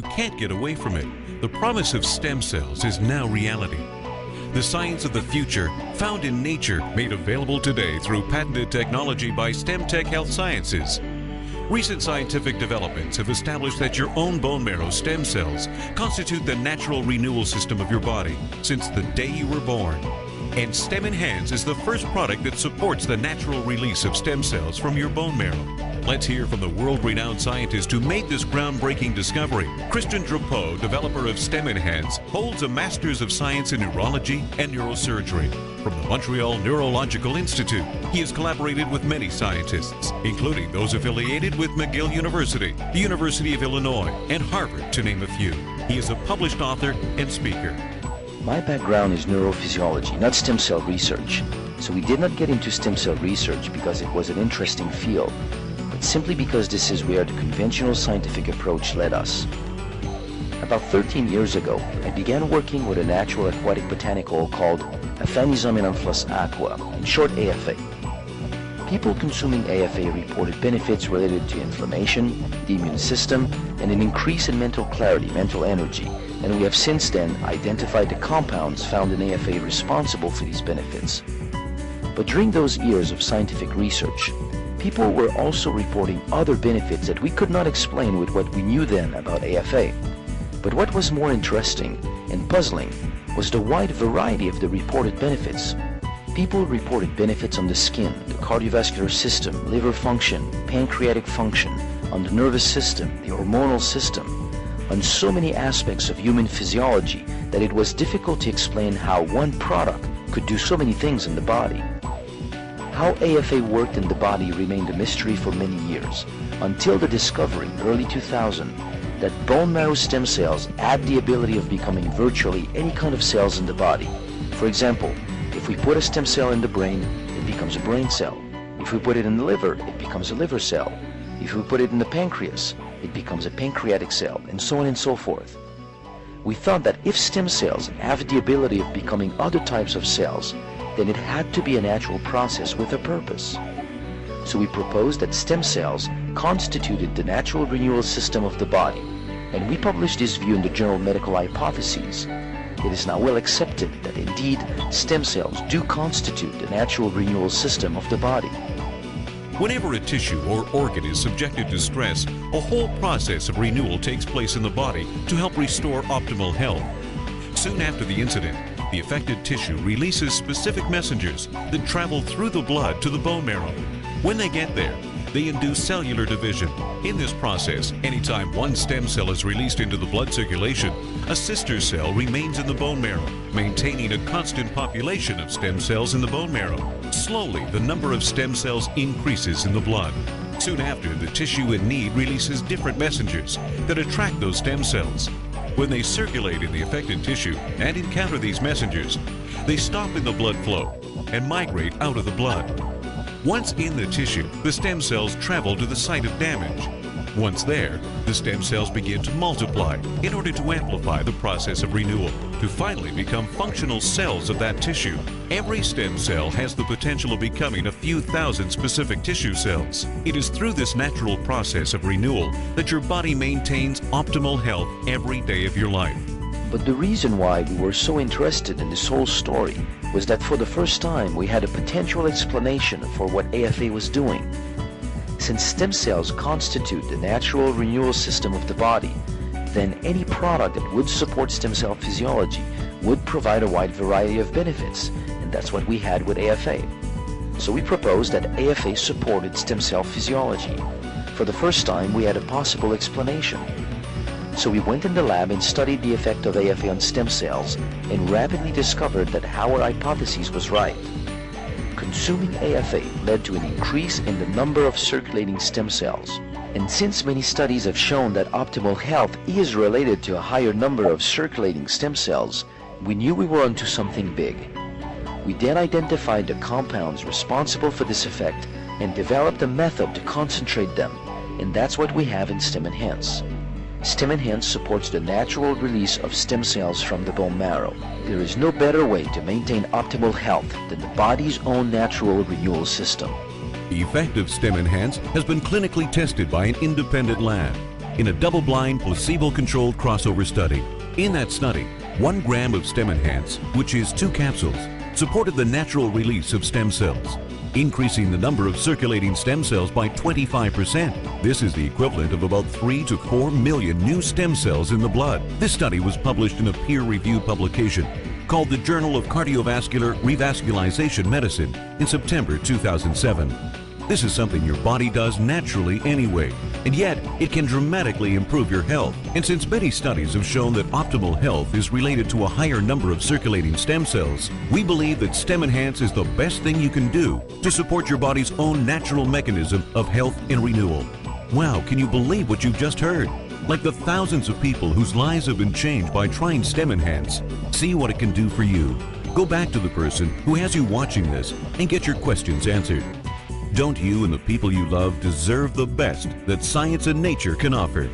You can't get away from it. The promise of stem cells is now reality. The science of the future, found in nature, made available today through patented technology by StemTech Health Sciences. Recent scientific developments have established that your own bone marrow stem cells constitute the natural renewal system of your body since the day you were born. And StemEnhance is the first product that supports the natural release of stem cells from your bone marrow. Let's hear from the world-renowned scientist who made this groundbreaking discovery. Christian Drapeau, developer of StemEnhance, holds a Master's of Science in Neurology and Neurosurgery from the Montreal Neurological Institute. He has collaborated with many scientists, including those affiliated with McGill University, the University of Illinois, and Harvard, to name a few. He is a published author and speaker. My background is neurophysiology, not stem cell research. So we did not get into stem cell research because it was an interesting field, but simply because this is where the conventional scientific approach led us. About 13 years ago, I began working with a natural aquatic botanical called Aphanizomenon-flos-aquae, in short AFA. People consuming AFA reported benefits related to inflammation, the immune system, and an increase in mental clarity, mental energy. And we have since then identified the compounds found in AFA responsible for these benefits. But during those years of scientific research, people were also reporting other benefits that we could not explain with what we knew then about AFA. But what was more interesting and puzzling was the wide variety of the reported benefits. People reported benefits on the skin, the cardiovascular system, liver function, pancreatic function, on the nervous system, the hormonal system, on so many aspects of human physiology that it was difficult to explain how one product could do so many things in the body. How AFA worked in the body remained a mystery for many years, until the discovery in early 2000 that bone marrow stem cells had the ability of becoming virtually any kind of cells in the body. For example, if we put a stem cell in the brain, it becomes a brain cell. If we put it in the liver, it becomes a liver cell. If we put it in the pancreas, it becomes a pancreatic cell, and so on and so forth. We thought that if stem cells have the ability of becoming other types of cells, then it had to be a natural process with a purpose. So we proposed that stem cells constituted the natural renewal system of the body, and we published this view in the journal Medical Hypotheses. It is now well accepted that indeed stem cells do constitute the natural renewal system of the body. Whenever a tissue or organ is subjected to stress, a whole process of renewal takes place in the body to help restore optimal health. Soon after the incident, the affected tissue releases specific messengers that travel through the blood to the bone marrow. When they get there, they induce cellular division. In this process, anytime one stem cell is released into the blood circulation, a sister cell remains in the bone marrow, maintaining a constant population of stem cells in the bone marrow. Slowly, the number of stem cells increases in the blood. Soon after, the tissue in need releases different messengers that attract those stem cells. When they circulate in the affected tissue and encounter these messengers, they stop in the blood flow and migrate out of the blood. Once in the tissue, the stem cells travel to the site of damage. Once there, the stem cells begin to multiply in order to amplify the process of renewal, to finally become functional cells of that tissue. Every stem cell has the potential of becoming a few thousand specific tissue cells. It is through this natural process of renewal that your body maintains optimal health every day of your life. But the reason why we were so interested in this whole story was that for the first time we had a potential explanation for what AFA was doing. Since stem cells constitute the natural renewal system of the body, then any product that would support stem cell physiology would provide a wide variety of benefits, and that's what we had with AFA. So we proposed that AFA supported stem cell physiology. For the first time, we had a possible explanation. So we went in the lab and studied the effect of AFA on stem cells and rapidly discovered that our hypothesis was right. Consuming AFA led to an increase in the number of circulating stem cells. And since many studies have shown that optimal health is related to a higher number of circulating stem cells, we knew we were onto something big. We then identified the compounds responsible for this effect and developed a method to concentrate them, and that's what we have in StemEnhance. StemEnhance supports the natural release of stem cells from the bone marrow. There is no better way to maintain optimal health than the body's own natural renewal system. The effect of StemEnhance has been clinically tested by an independent lab. in a double-blind, placebo-controlled crossover study. In that study, 1 gram of Stem Enhance, which is 2 capsules, supported the natural release of stem cells, increasing the number of circulating stem cells by 25%. This is the equivalent of about 3 to 4 million new stem cells in the blood. This study was published in a peer-reviewed publication called the Journal of Cardiovascular Revascularization Medicine in September 2007. This is something your body does naturally anyway, and yet it can dramatically improve your health. And since many studies have shown that optimal health is related to a higher number of circulating stem cells, we believe that Stem Enhance is the best thing you can do to support your body's own natural mechanism of health and renewal. Wow, can you believe what you've just heard? Like the thousands of people whose lives have been changed by trying Stem Enhance. See what it can do for you. Go back to the person who has you watching this and get your questions answered. Don't you and the people you love deserve the best that science and nature can offer?